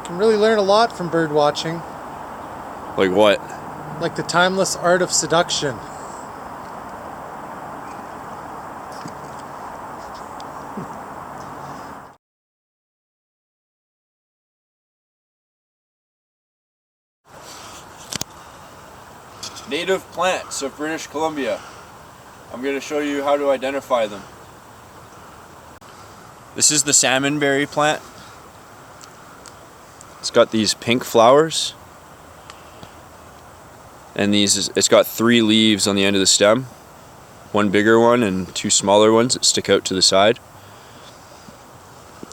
can really learn a lot from bird watching. Like what? Like the timeless art of seduction. Native plants of British Columbia. I'm going to show you how to identify them. This is the salmonberry plant. It's got these pink flowers. And it's got 3 leaves on the end of the stem. One bigger one and 2 smaller ones that stick out to the side.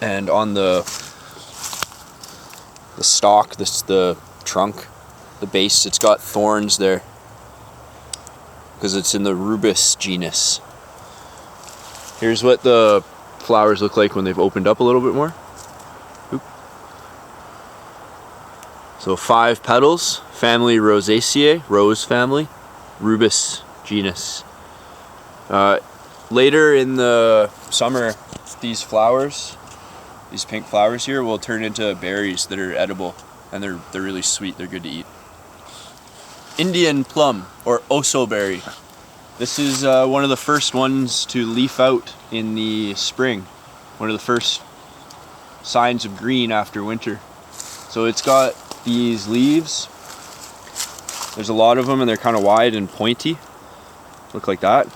And on the stalk, the trunk, the base, it's got thorns there, because it's in the rubus genus. Here's what the flowers look like when they've opened up a little bit more. Oop. So 5 petals, family Rosaceae, rose family, rubus genus. Later in the summer, these flowers, these pink flowers here, will turn into berries that are edible, and they're really sweet. They're good to eat. Indian plum, or osoberry. This is one of the first ones to leaf out in the spring. One of the first signs of green after winter. So it's got these leaves. There's a lot of them, and they're kind of wide and pointy. Look like that.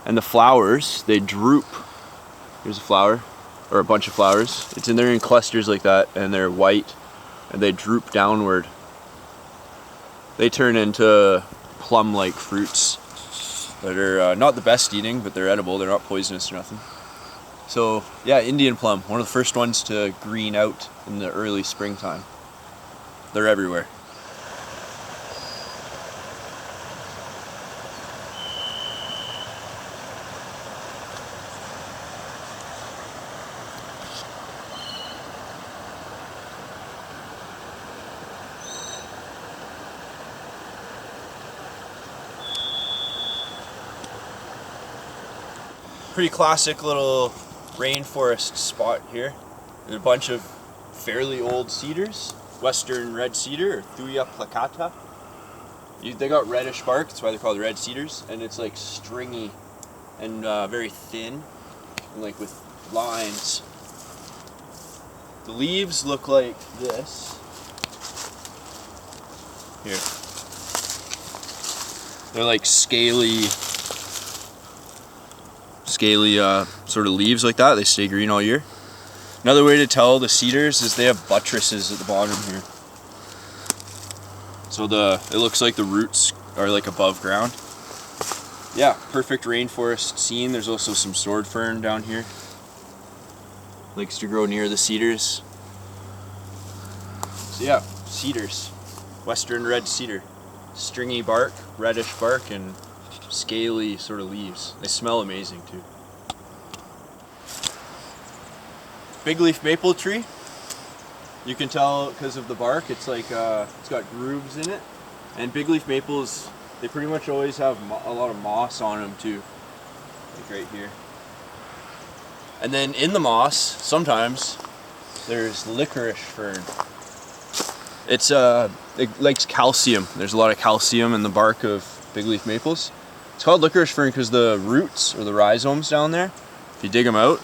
And the flowers, they droop. Here's a flower, or a bunch of flowers. It's in there in clusters like that, and they're white, and they droop downward. They turn into plum-like fruits that are not the best eating, but they're edible. They're not poisonous or nothing. So yeah, Indian plum, one of the first ones to green out in the early springtime. They're everywhere. Pretty classic little rainforest spot here. There's a bunch of fairly old cedars. Western red cedar, or Thuya placata. They got reddish bark, that's why they're called red cedars. And it's like stringy and very thin, and like with lines. The leaves look like this. Here. They're like scaly sort of leaves like that. They stay green all year. Another way to tell the cedars is they have buttresses at the bottom here. So it looks like the roots are like above ground. Yeah, perfect rainforest scene. There's also some sword fern down here. Likes to grow near the cedars. So yeah, cedars. Western red cedar. Stringy bark, reddish bark, and scaly sort of leaves. They smell amazing too. Bigleaf maple tree. You can tell because of the bark. It's like it's got grooves in it. And bigleaf maples, they pretty much always have a lot of moss on them too. Like right here. And then in the moss, sometimes there's licorice fern. It likes calcium. There's a lot of calcium in the bark of bigleaf maples. It's called licorice fern because the roots, or the rhizomes down there, if you dig them out,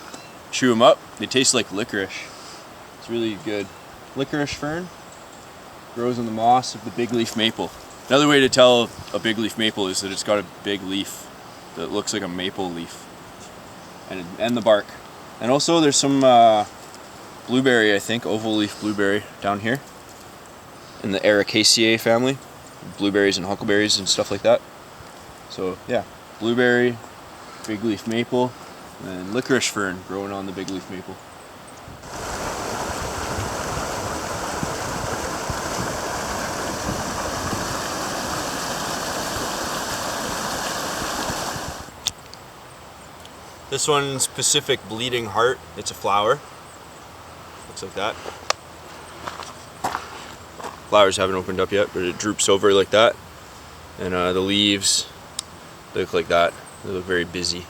chew them up, they taste like licorice. It's really good. Licorice fern grows in the moss of the bigleaf maple. Another way to tell a bigleaf maple is that it's got a big leaf that looks like a maple leaf, and the bark. And also there's some blueberry, I think, oval leaf blueberry down here in the Ericaceae family, blueberries and huckleberries and stuff like that. So yeah, blueberry, bigleaf maple, and licorice fern growing on the bigleaf maple. This one's Pacific bleeding heart. It's a flower. Looks like that. Flowers haven't opened up yet, but it droops over like that. And the leaves, they look like that. They look very busy.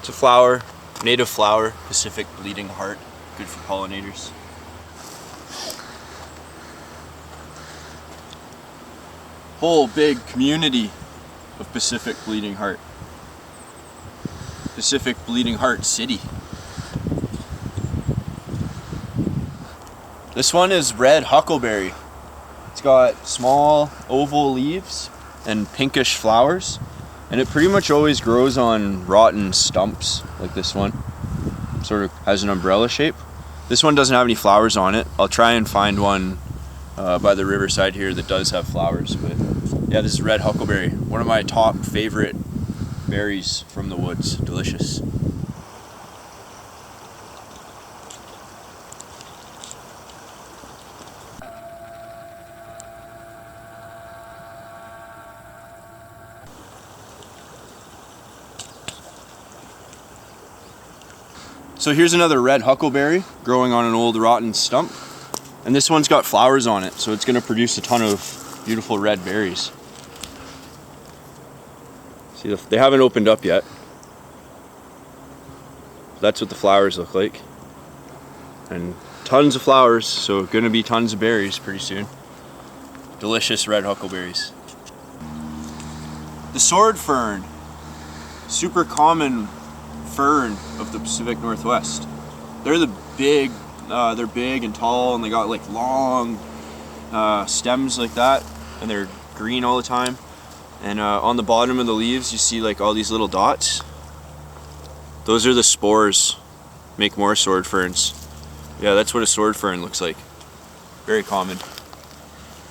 It's a flower, native flower, Pacific bleeding heart. Good for pollinators. whole big community of Pacific Bleeding Heart. Pacific Bleeding Heart City. This one is red huckleberry. It's got small oval leaves and pinkish flowers, and it pretty much always grows on rotten stumps like this one. Sort of has an umbrella shape. This one doesn't have any flowers on it. I'll try and find one by the riverside here that does have flowers, but yeah, this is red huckleberry. One of my top favorite berries from the woods. Delicious. So here's another red huckleberry growing on an old rotten stump. And this one's got flowers on it, so it's gonna produce a ton of beautiful red berries. See, they haven't opened up yet. That's what the flowers look like. And tons of flowers, so gonna be tons of berries pretty soon. Delicious red huckleberries. The sword fern, super common fern of the Pacific Northwest. They're big and tall, and they got like long stems like that, and they're green all the time. And on the bottom of the leaves you see like all these little dots. Those are the spores. Make more sword ferns. Yeah, that's what a sword fern looks like. Very common.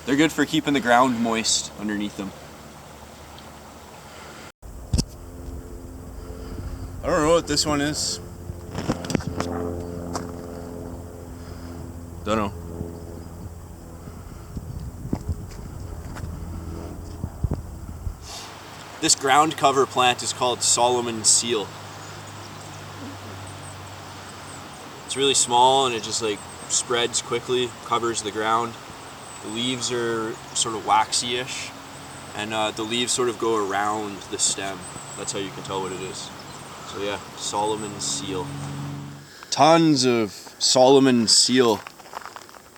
They're good for keeping the ground moist underneath them. I don't know what this one is. Don't know. This ground cover plant is called Solomon seal. It's really small and it just like spreads quickly, covers the ground. The leaves are sort of waxy-ish, and the leaves sort of go around the stem. That's how you can tell what it is. So yeah, Solomon seal. Tons of Solomon seal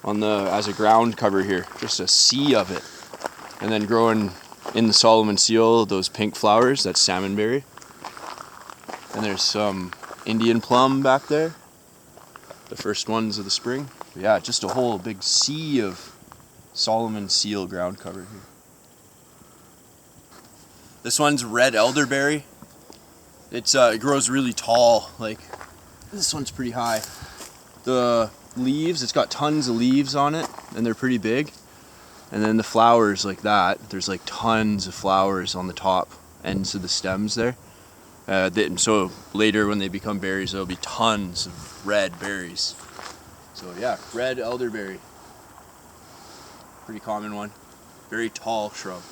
on as a ground cover here. Just a sea of it. And then growing in the Solomon seal, those pink flowers, that's salmonberry. And there's some Indian plum back there. The first ones of the spring. But yeah, just a whole big sea of Solomon seal ground cover here. This one's red elderberry. It grows really tall, like this one's pretty high. The leaves, it's got tons of leaves on it, and they're pretty big. And then the flowers like that, there's like tons of flowers on the top ends of the stems there. So later when they become berries, there'll be tons of red berries. So yeah, red elderberry. Pretty common one. Very tall shrub.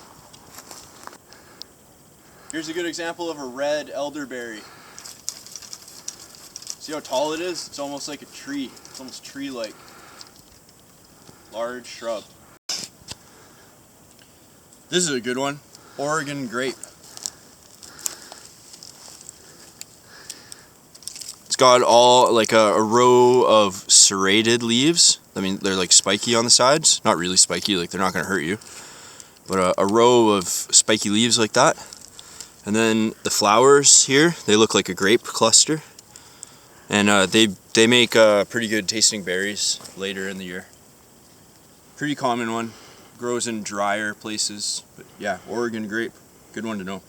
Here's a good example of a red elderberry. See how tall it is? It's almost like a tree. It's almost tree-like. Large shrub. This is a good one. Oregon grape. It's got all like a row of serrated leaves. I mean, they're like spiky on the sides. Not really spiky, like they're not gonna hurt you. But a row of spiky leaves like that. And then the flowers here, they look like a grape cluster. And they make pretty good tasting berries later in the year. Pretty common one. Grows in drier places. But yeah, Oregon grape, good one to know.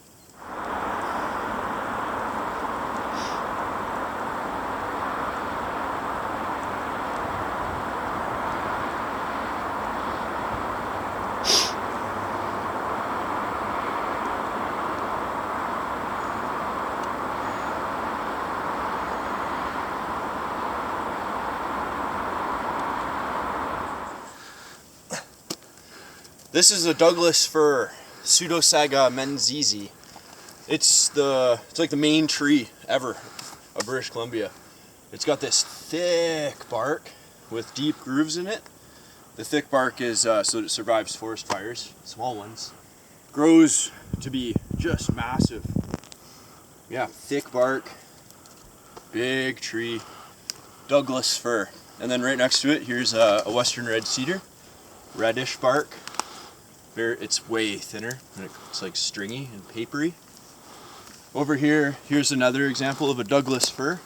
This is a Douglas fir, Pseudosaga menziesii. It's like the main tree ever of British Columbia. It's got this thick bark with deep grooves in it. The thick bark is so that it survives forest fires, small ones. Grows to be just massive. Yeah, thick bark, big tree, Douglas fir. And then right next to it, here's a western red cedar, reddish bark. It's way thinner, and it's like stringy and papery. Over here, here's another example of a Douglas fir.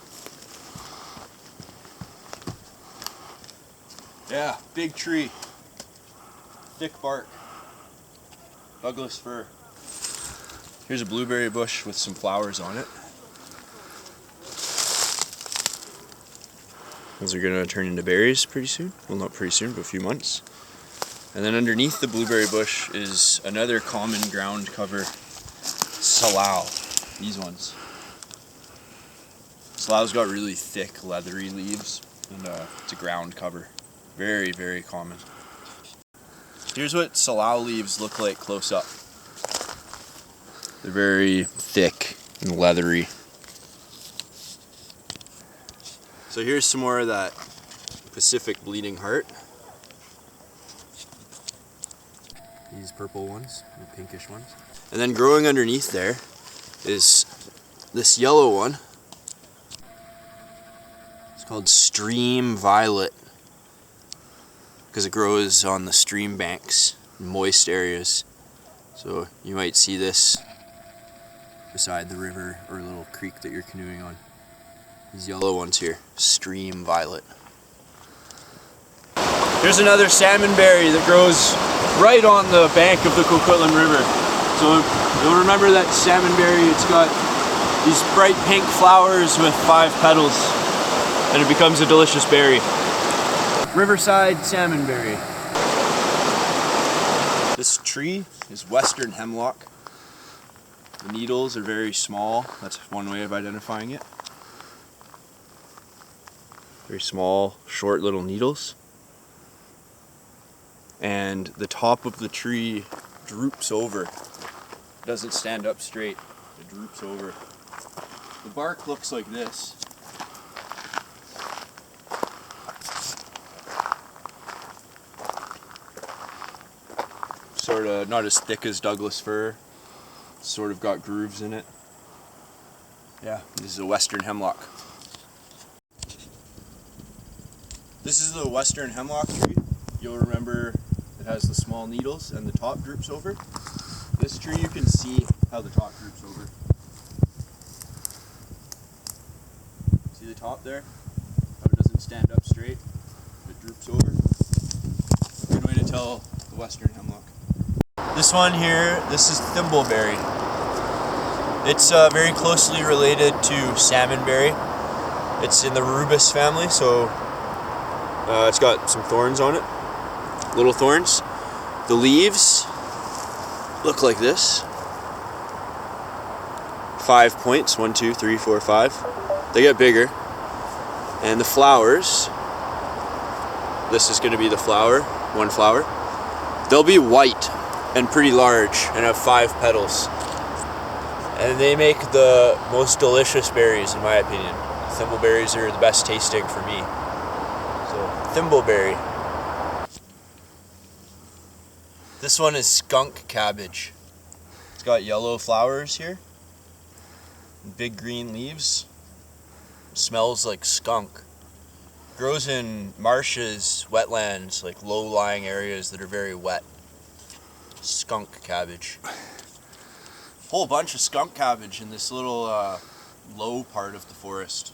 Yeah, big tree, thick bark, Douglas fir. Here's a blueberry bush with some flowers on it. Those are gonna turn into berries pretty soon. Well, not pretty soon, but a few months. And then underneath the blueberry bush is another common ground cover, salal. These ones. Salal's got really thick, leathery leaves, and it's a ground cover. Very, very common. Here's what salal leaves look like close up. They're very thick and leathery. So here's some more of that Pacific bleeding heart. These purple ones, the pinkish ones. And then growing underneath there is this yellow one. It's called stream violet because it grows on the stream banks, moist areas. So you might see this beside the river or little creek that you're canoeing on. These yellow ones here, stream violet. Here's another salmonberry that grows right on the bank of the Coquitlam River. So you'll remember that salmonberry, it's got these bright pink flowers with 5 petals, and it becomes a delicious berry. Riverside salmonberry. This tree is western hemlock. The needles are very small. That's one way of identifying it. Very small, short little needles. And the top of the tree droops over. It doesn't stand up straight. It droops over. The bark looks like this. Sort of not as thick as Douglas fir. Sort of got grooves in it. Yeah, this is a western hemlock. This is the western hemlock tree. You'll remember it has the small needles and the top droops over. This tree, you can see how the top droops over. See the top there? How it doesn't stand up straight. It droops over. Good way to tell the western hemlock. This one here, this is thimbleberry. It's very closely related to salmonberry. It's in the rubus family, so it's got some thorns on it, little thorns. The leaves look like this. 5 points, 1, 2, 3, 4, 5. They get bigger. And the flowers, this is going to be the flower, one flower. They'll be white and pretty large and have 5 petals. And they make the most delicious berries, in my opinion. Thimbleberries are the best tasting for me. So, thimbleberry. This one is skunk cabbage. It's got yellow flowers here. Big green leaves. Smells like skunk. Grows in marshes, wetlands, like low-lying areas that are very wet. Skunk cabbage. Whole bunch of skunk cabbage in this little low part of the forest.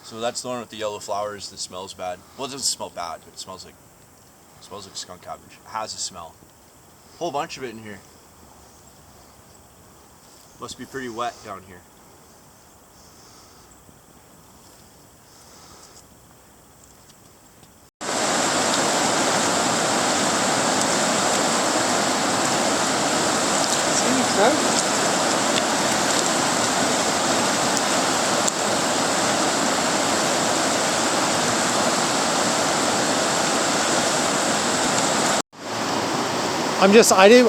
So that's the one with the yellow flowers that smells bad. Well, it doesn't smell bad, but it smells like skunk cabbage. It has a smell. Whole bunch of it in here. Must be pretty wet down here.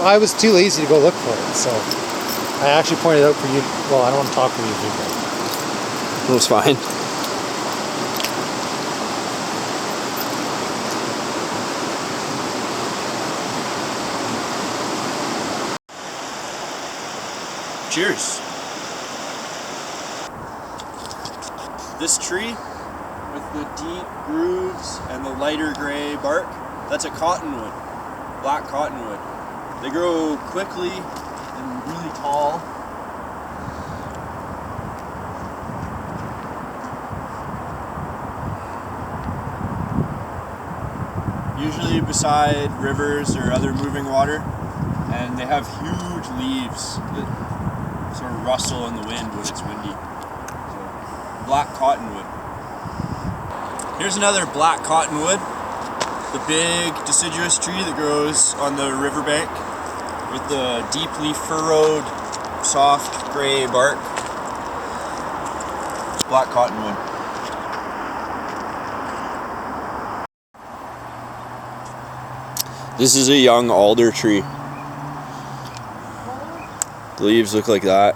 I was too lazy to go look for it, so I actually pointed out for you. Well, I don't want to talk for you, but It was fine. Cheers. This tree with the deep grooves and the lighter gray bark, that's a cottonwood, black cottonwood. They grow quickly and really tall. Usually beside rivers or other moving water, and they have huge leaves that sort of rustle in the wind when it's windy. So, black cottonwood. Here's another black cottonwood, the big deciduous tree that grows on the riverbank with the deeply furrowed, soft gray bark. It's black cottonwood. This is a young alder tree. The leaves look like that.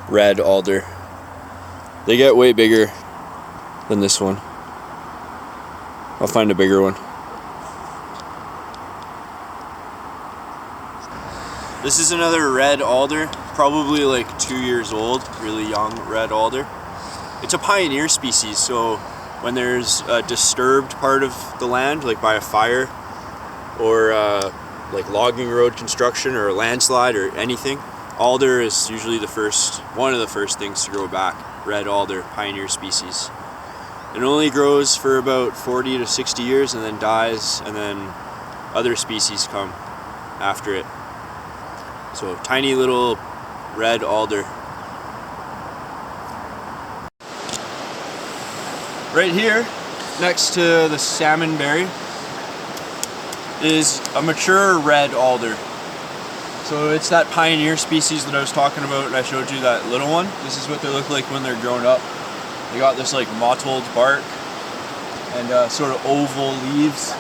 Red alder. They get way bigger than this one. I'll find a bigger one. This is another red alder, probably like 2 years old, really young red alder. It's a pioneer species, so when there's a disturbed part of the land, like by a fire or like logging road construction or a landslide or anything, alder is usually one of the first things to grow back. Red alder, pioneer species. It only grows for about 40 to 60 years and then dies, and then other species come after it. So tiny little red alder. Right here, next to the salmonberry, is a mature red alder. So it's that pioneer species that I was talking about, and I showed you that little one. This is what they look like when they're grown up. They got this like mottled bark and sort of oval leaves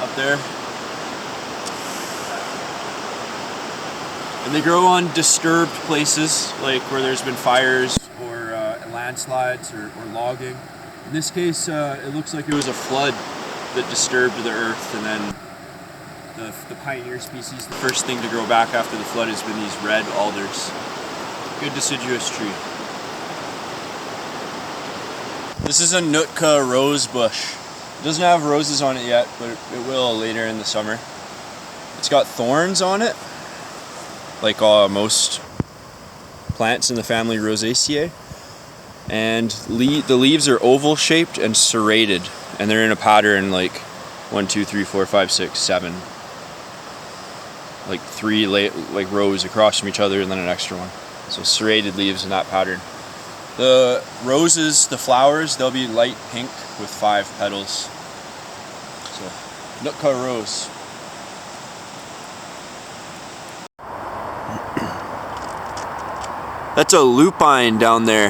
up there. And they grow on disturbed places, like where there's been fires or landslides or logging. In this case, it looks like it was a flood that disturbed the earth, and then the pioneer species, the first thing to grow back after the flood has been these red alders. Good deciduous tree. This is a Nootka rose bush. It doesn't have roses on it yet, but it will later in the summer. It's got thorns on it, like most plants in the family Rosaceae. And the leaves are oval shaped and serrated, and they're in a pattern like 1, 2, 3, 4, 5, 6, 7. Like 3 like rows across from each other and then an extra one. So serrated leaves in that pattern. The roses, the flowers, they'll be light pink with 5 petals. So, Nootka rose. That's a lupine down there.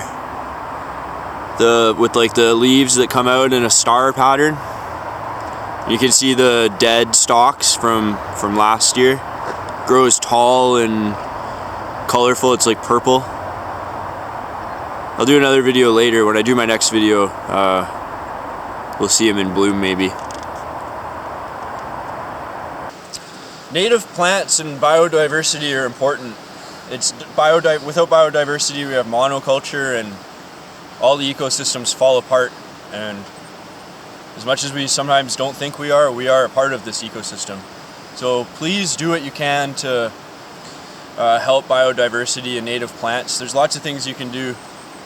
With like the leaves that come out in a star pattern. You can see the dead stalks from last year. Grows tall and colorful. It's like purple. I'll do another video later. When I do my next video, we'll see them in bloom maybe. Native plants and biodiversity are important. Without biodiversity, we have monoculture, and all the ecosystems fall apart. And as much as we sometimes don't think we are a part of this ecosystem. So please do what you can to help biodiversity and native plants. There's lots of things you can do,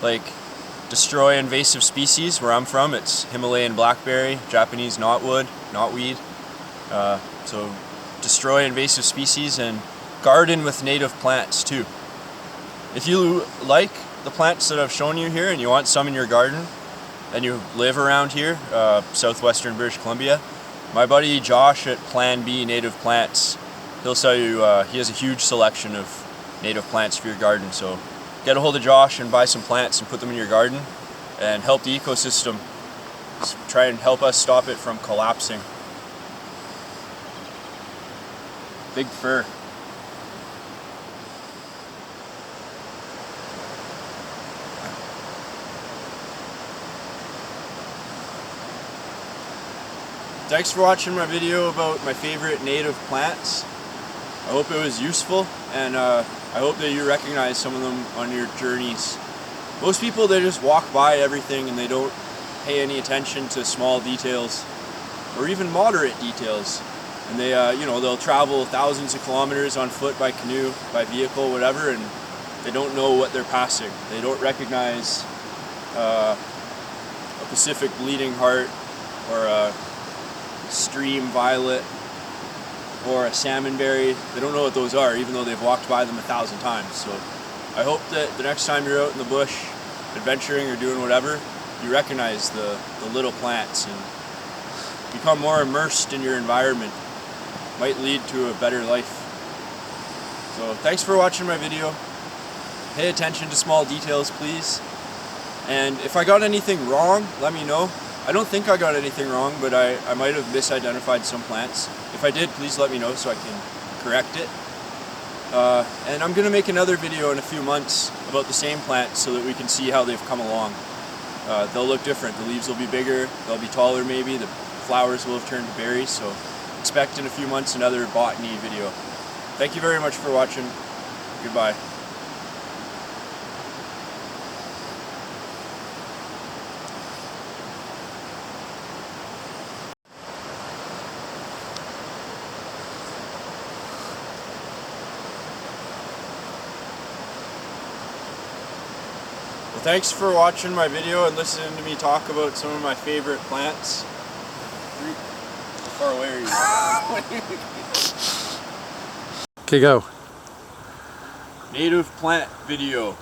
like destroy invasive species. Where I'm from, it's Himalayan blackberry, Japanese knotweed. So destroy invasive species and garden with native plants too. If you like the plants that I've shown you here and you want some in your garden and you live around here, southwestern British Columbia, my buddy Josh at Plan B Native Plants, he'll sell you, he has a huge selection of native plants for your garden. So get a hold of Josh and buy some plants and put them in your garden and help the ecosystem. Try and help us stop it from collapsing. Big fir. Thanks for watching my video about my favorite native plants. I hope it was useful, and I hope that you recognize some of them on your journeys. Most people, they just walk by everything and they don't pay any attention to small details or even moderate details. And they, you know, they'll travel thousands of kilometers on foot, by canoe, by vehicle, whatever, and they don't know what they're passing. They don't recognize a Pacific bleeding heart, or a stream violet, or a salmonberry. They don't know what those are, even though they've walked by them 1,000 times. So I hope that the next time you're out in the bush, adventuring or doing whatever, you recognize the little plants and become more immersed in your environment. Might lead to a better life. So thanks for watching my video. Pay attention to small details, please. And if I got anything wrong, let me know. I don't think I got anything wrong, but I might have misidentified some plants. If I did, please let me know so I can correct it. And I'm going to make another video in a few months about the same plants so that we can see how they've come along. They'll look different. The leaves will be bigger, they'll be taller maybe, the flowers will have turned to berries, so expect in a few months another botany video. Thank you very much for watching. Goodbye. Well, thanks for watching my video and listening to me talk about some of my favorite plants. How far away are you? Okay, go. Native plant video.